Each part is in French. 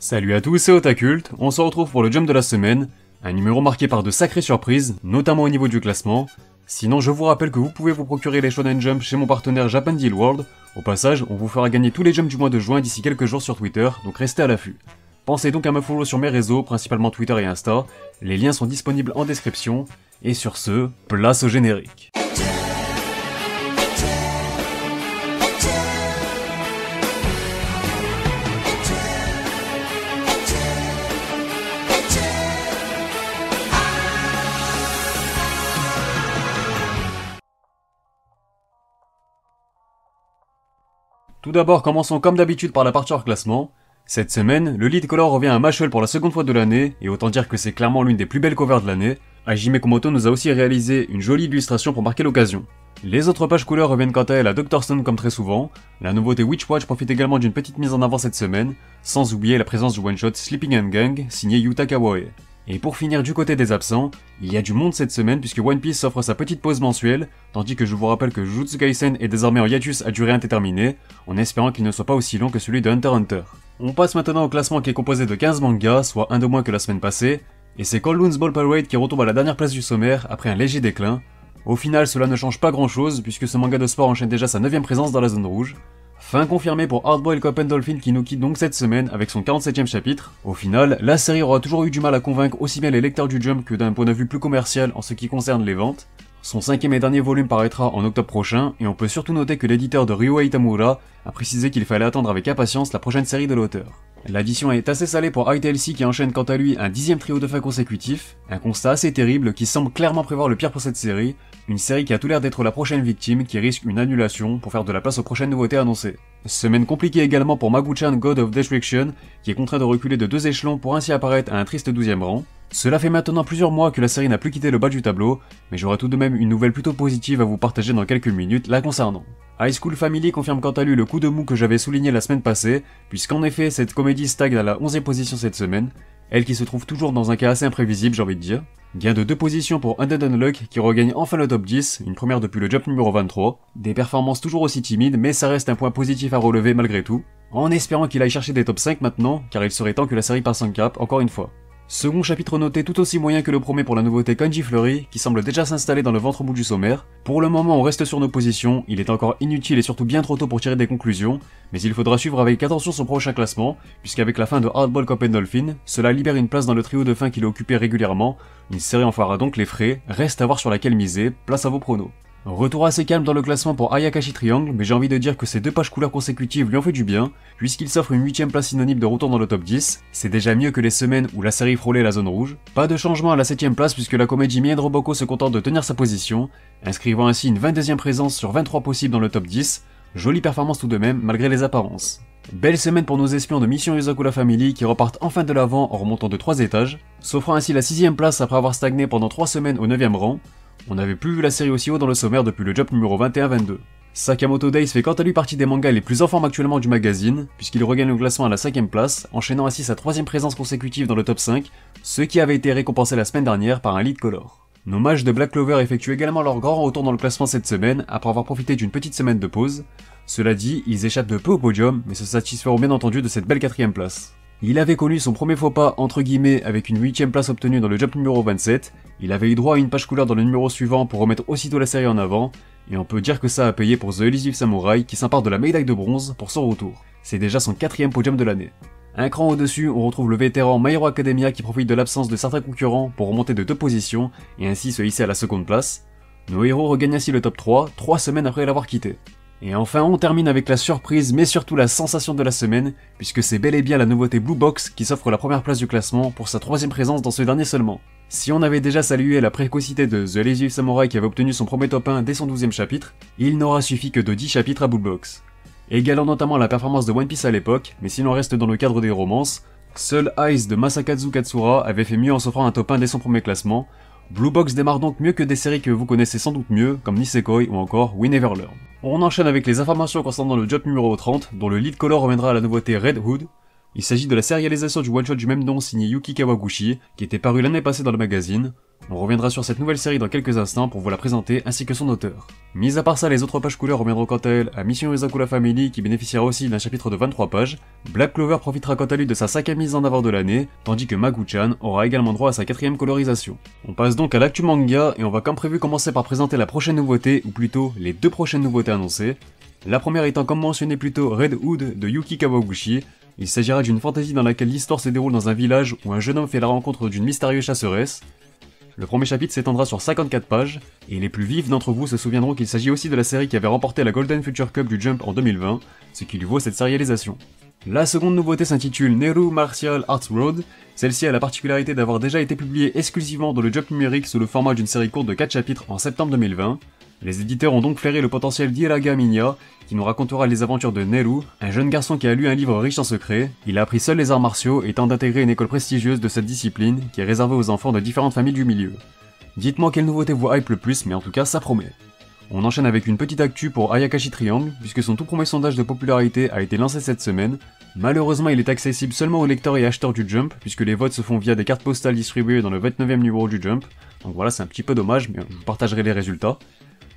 Salut à tous, c'est Otakult, on se retrouve pour le Jump de la semaine, un numéro marqué par de sacrées surprises, notamment au niveau du classement. Sinon je vous rappelle que vous pouvez vous procurer les Shonen Jump chez mon partenaire Japan Deal World. Au passage, on vous fera gagner tous les jumps du mois de juin d'ici quelques jours sur Twitter, donc restez à l'affût. Pensez donc à me follow sur mes réseaux, principalement Twitter et Insta, les liens sont disponibles en description, et sur ce, place au générique. Tout d'abord, commençons comme d'habitude par la partie hors classement. Cette semaine, le lead color revient à Mashle pour la seconde fois de l'année, et autant dire que c'est clairement l'une des plus belles covers de l'année. Hajime Komoto nous a aussi réalisé une jolie illustration pour marquer l'occasion. Les autres pages couleurs reviennent quant à elles à Dr. Stone comme très souvent. La nouveauté Witch Watch profite également d'une petite mise en avant cette semaine, sans oublier la présence du one-shot Sleeping and Gang, signé Yuta Kawae. Et pour finir du côté des absents, il y a du monde cette semaine puisque One Piece offre sa petite pause mensuelle, tandis que je vous rappelle que Jujutsu Kaisen est désormais en hiatus à durée indéterminée, en espérant qu'il ne soit pas aussi long que celui de Hunter x Hunter. On passe maintenant au classement qui est composé de 15 mangas, soit un de moins que la semaine passée, et c'est Kowloon's Ball Parade qui retombe à la dernière place du sommaire après un léger déclin. Au final, cela ne change pas grand chose puisque ce manga de sport enchaîne déjà sa 9ème présence dans la zone rouge. Fin confirmée pour Hardboiled Cop and Dolphin qui nous quitte donc cette semaine avec son 47ème chapitre. Au final, la série aura toujours eu du mal à convaincre aussi bien les lecteurs du Jump que d'un point de vue plus commercial en ce qui concerne les ventes. Son 5ème et dernier volume paraîtra en octobre prochain, et on peut surtout noter que l'éditeur de Ryohei Itamura a précisé qu'il fallait attendre avec impatience la prochaine série de l'auteur. L'addition est assez salée pour ITLC qui enchaîne quant à lui un 10ème trio de fins consécutif, un constat assez terrible qui semble clairement prévoir le pire pour cette série, une série qui a tout l'air d'être la prochaine victime qui risque une annulation pour faire de la place aux prochaines nouveautés annoncées. Semaine compliquée également pour Magu-chan God of Destruction, qui est contraint de reculer de 2 échelons pour ainsi apparaître à un triste 12ème rang. Cela fait maintenant plusieurs mois que la série n'a plus quitté le bas du tableau, mais j'aurai tout de même une nouvelle plutôt positive à vous partager dans quelques minutes la concernant. High School Family confirme quant à lui le coup de mou que j'avais souligné la semaine passée, puisqu'en effet cette comédie stagne à la 11ème position cette semaine, elle qui se trouve toujours dans un cas assez imprévisible j'ai envie de dire. Gain de 2 positions pour Undead Unluck qui regagne enfin le top 10, une première depuis le Jump numéro 23, des performances toujours aussi timides mais ça reste un point positif à relever malgré tout, en espérant qu'il aille chercher des top 5 maintenant, car il serait temps que la série passe un cap encore une fois. Second chapitre noté tout aussi moyen que le premier pour la nouveauté Kanji Fleury, qui semble déjà s'installer dans le ventre mou du sommaire. Pour le moment on reste sur nos positions, il est encore inutile et surtout bien trop tôt pour tirer des conclusions, mais il faudra suivre avec attention son prochain classement, puisqu'avec la fin de Hardboiled Cop and Dolphin, cela libère une place dans le trio de fin qu'il occupait régulièrement, une série en fera donc les frais, reste à voir sur laquelle miser, place à vos pronos. Retour assez calme dans le classement pour Ayakashi Triangle, mais j'ai envie de dire que ces 2 pages couleurs consécutives lui ont fait du bien, puisqu'il s'offre une 8ème place synonyme de retour dans le top 10, c'est déjà mieux que les semaines où la série frôlait la zone rouge. Pas de changement à la 7ème place puisque la comédie Mien Roboko se contente de tenir sa position, inscrivant ainsi une 22ème présence sur 23 possibles dans le top 10, jolie performance tout de même malgré les apparences. Belle semaine pour nos espions de Mission Yozakura Family qui repartent enfin de l'avant en remontant de 3 étages, s'offrant ainsi la 6ème place après avoir stagné pendant 3 semaines au 9ème rang. On n'avait plus vu la série aussi haut dans le sommaire depuis le Jump numéro 21-22. Sakamoto Days fait quant à lui partie des mangas les plus en forme actuellement du magazine, puisqu'il regagne le classement à la 5ème place, enchaînant ainsi sa 3ème présence consécutive dans le top 5, ce qui avait été récompensé la semaine dernière par un lead color. Nos mages de Black Clover effectuent également leur grand retour dans le classement cette semaine, après avoir profité d'une petite semaine de pause. Cela dit, ils échappent de peu au podium, mais se satisferont bien entendu de cette belle 4ème place. Il avait connu son premier faux pas entre guillemets avec une 8ème place obtenue dans le Jump numéro 27, il avait eu droit à une page couleur dans le numéro suivant pour remettre aussitôt la série en avant, et on peut dire que ça a payé pour The Elusive Samurai qui s'empare de la médaille de bronze pour son retour. C'est déjà son 4ème podium de l'année. Un cran au-dessus, on retrouve le vétéran My Hero Academia qui profite de l'absence de certains concurrents pour remonter de 2 positions et ainsi se hisser à la 2ème place. Nos héros regagnent ainsi le top 3, 3 semaines après l'avoir quitté. Et enfin on termine avec la surprise mais surtout la sensation de la semaine, puisque c'est bel et bien la nouveauté Blue Box qui s'offre la première place du classement pour sa 3ème présence dans ce dernier seulement. Si on avait déjà salué la précocité de The Elusive Samurai qui avait obtenu son premier top 1 dès son 12ème chapitre, il n'aura suffi que de 10 chapitres à Blue Box. Égalant notamment la performance de One Piece à l'époque, mais si l'on reste dans le cadre des romances, seul Eyes de Masakazu Katsura avait fait mieux en s'offrant un top 1 dès son premier classement. Blue Box démarre donc mieux que des séries que vous connaissez sans doute mieux, comme Nisekoi ou encore We Never Learn. On enchaîne avec les informations concernant le Jump numéro 30, dont le lead color reviendra à la nouveauté Red Hood. Il s'agit de la sérialisation du one-shot du même nom signé Yuki Kawaguchi, qui était paru l'année passée dans le magazine. On reviendra sur cette nouvelle série dans quelques instants pour vous la présenter ainsi que son auteur. Mis à part ça, les autres pages couleurs reviendront quant à elles à Mission Rizakura Family qui bénéficiera aussi d'un chapitre de 23 pages. Black Clover profitera quant à lui de sa 5e mise en avant de l'année, tandis que Magu-chan aura également droit à sa 4e colorisation. On passe donc à l'actu manga et on va comme prévu commencer par présenter la prochaine nouveauté, ou plutôt les 2 prochaines nouveautés annoncées. La première étant comme mentionné plus tôt Red Hood de Yuki Kawaguchi. Il s'agira d'une fantaisie dans laquelle l'histoire se déroule dans un village où un jeune homme fait la rencontre d'une mystérieuse chasseresse. Le premier chapitre s'étendra sur 54 pages, et les plus vifs d'entre vous se souviendront qu'il s'agit aussi de la série qui avait remporté la Golden Future Cup du Jump en 2020, ce qui lui vaut cette sérialisation. La seconde nouveauté s'intitule Neru Martial Arts Road. Celle-ci a la particularité d'avoir déjà été publiée exclusivement dans le Jump numérique sous le format d'une série courte de 4 chapitres en septembre 2020. Les éditeurs ont donc flairé le potentiel d'Iraga Minya, qui nous racontera les aventures de Neru, un jeune garçon qui a lu un livre riche en secrets. Il a appris seul les arts martiaux et tente d'intégrer une école prestigieuse de cette discipline, qui est réservée aux enfants de différentes familles du milieu. Dites-moi quelle nouveauté vous hype le plus, mais en tout cas ça promet. On enchaîne avec une petite actu pour Ayakashi Triangle, puisque son tout premier sondage de popularité a été lancé cette semaine. Malheureusement, il est accessible seulement aux lecteurs et acheteurs du Jump, puisque les votes se font via des cartes postales distribuées dans le 29e numéro du Jump. Donc voilà, c'est un petit peu dommage, mais je vous partagerai les résultats.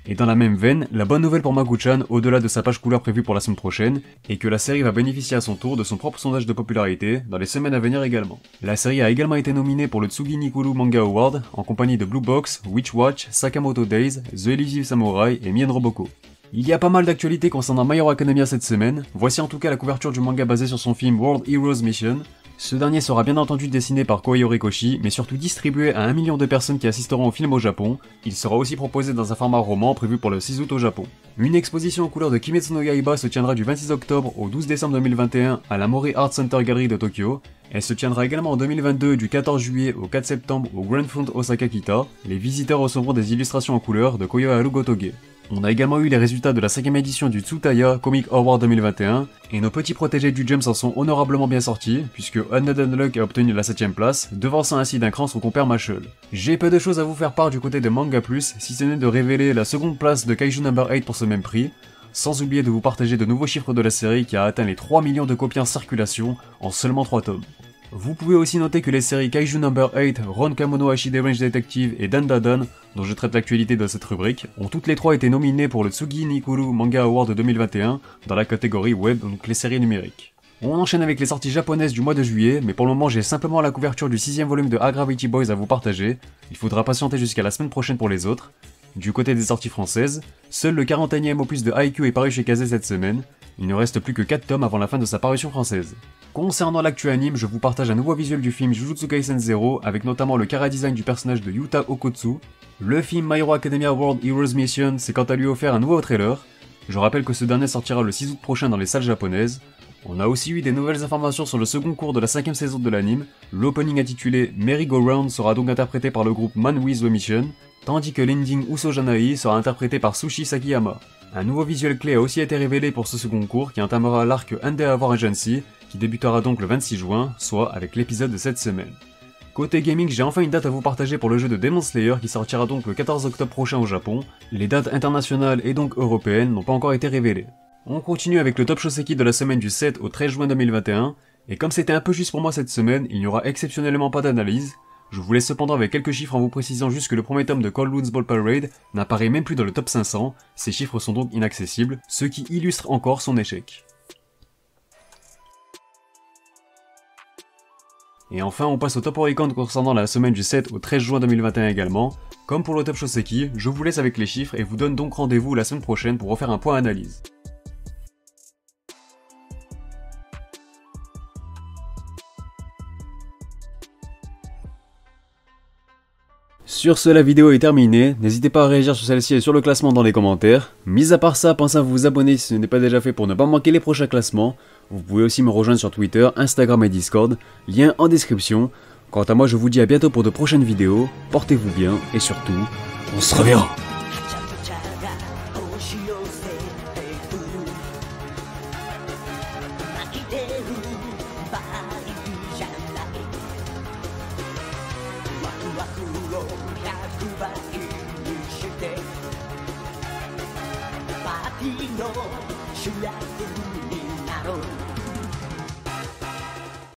Et dans la même veine, la bonne nouvelle pour Magu-chan, au-delà de sa page couleur prévue pour la semaine prochaine, est que la série va bénéficier à son tour de son propre sondage de popularité, dans les semaines à venir également. La série a également été nominée pour le Tsugi Nikuru Manga Award, en compagnie de Blue Box, Witch Watch, Sakamoto Days, The Elusive Samurai et Mien Roboko. Il y a pas mal d'actualités concernant My Hero Academia cette semaine, voici en tout cas la couverture du manga basé sur son film World Heroes Mission. Ce dernier sera bien entendu dessiné par Kohei Horikoshi, mais surtout distribué à 1 million de personnes qui assisteront au film au Japon. Il sera aussi proposé dans un format roman prévu pour le 6 août au Japon. Une exposition en couleur de Kimetsu no Yaiba se tiendra du 26 octobre au 12 décembre 2021 à la Mori Art Center Gallery de Tokyo. Elle se tiendra également en 2022 du 14 juillet au 4 septembre au Grand Front Osaka Kita. Les visiteurs recevront des illustrations en couleur de Koyoharu Gotoge. On a également eu les résultats de la 5ème édition du Tsutaya Comic Award 2021, et nos petits protégés du Jump s'en sont honorablement bien sortis, puisque Undead Unluck a obtenu la 7ème place, devançant ainsi d'un cran son compère Mashal. J'ai peu de choses à vous faire part du côté de Manga Plus, si ce n'est de révéler la seconde place de Kaiju No. 8 pour ce même prix, sans oublier de vous partager de nouveaux chiffres de la série qui a atteint les 3 millions de copies en circulation en seulement 3 tomes. Vous pouvez aussi noter que les séries Kaiju No. 8, Ron Kamono Hashide Range Detective et Dandadan, dont je traite l'actualité de cette rubrique, ont toutes les 3 été nominées pour le Tsugi Nikuru Manga Award 2021 dans la catégorie web, donc les séries numériques. On enchaîne avec les sorties japonaises du mois de juillet, mais pour le moment j'ai simplement la couverture du 6ème volume de A-Gravity Boys à vous partager, il faudra patienter jusqu'à la semaine prochaine pour les autres. Du côté des sorties françaises, seul le 41ème opus de Haikyuu est paru chez Kazé cette semaine, il ne reste plus que 4 tomes avant la fin de sa parution française. Concernant l'actu anime, je vous partage un nouveau visuel du film Jujutsu Kaisen 0, avec notamment le chara-design du personnage de Yuta Okotsu. Le film My Hero Academia World Heroes Mission s'est quant à lui offert un nouveau trailer. Je rappelle que ce dernier sortira le 6 août prochain dans les salles japonaises. On a aussi eu des nouvelles informations sur le second cours de la 5ème saison de l'anime. L'opening intitulé Merry Go Round sera donc interprété par le groupe Man with the Mission, tandis que l'ending Uso Janai sera interprété par Sushi Sakiyama. Un nouveau visuel clé a aussi été révélé pour ce second cours qui entamera l'arc Endeavor Agency, qui débutera donc le 26 juin, soit avec l'épisode de cette semaine. Côté gaming, j'ai enfin une date à vous partager pour le jeu de Demon Slayer qui sortira donc le 14 octobre prochain au Japon. Les dates internationales et donc européennes n'ont pas encore été révélées. On continue avec le Top Shoseki de la semaine du 7 au 13 juin 2021, et comme c'était un peu juste pour moi cette semaine, il n'y aura exceptionnellement pas d'analyse. Je vous laisse cependant avec quelques chiffres en vous précisant juste que le premier tome de Cold Wounds Ball Parade n'apparaît même plus dans le top 500, ces chiffres sont donc inaccessibles, ce qui illustre encore son échec. Et enfin on passe au Top Oricon concernant la semaine du 7 au 13 juin 2021 également. Comme pour le Top Shoseki, je vous laisse avec les chiffres et vous donne donc rendez-vous la semaine prochaine pour refaire un point analyse. Sur ce, la vidéo est terminée, n'hésitez pas à réagir sur celle-ci et sur le classement dans les commentaires. Mis à part ça, pensez à vous abonner si ce n'est pas déjà fait pour ne pas manquer les prochains classements. Vous pouvez aussi me rejoindre sur Twitter, Instagram et Discord, lien en description. Quant à moi, je vous dis à bientôt pour de prochaines vidéos, portez-vous bien et surtout, on se reverra.「パーティーの主役」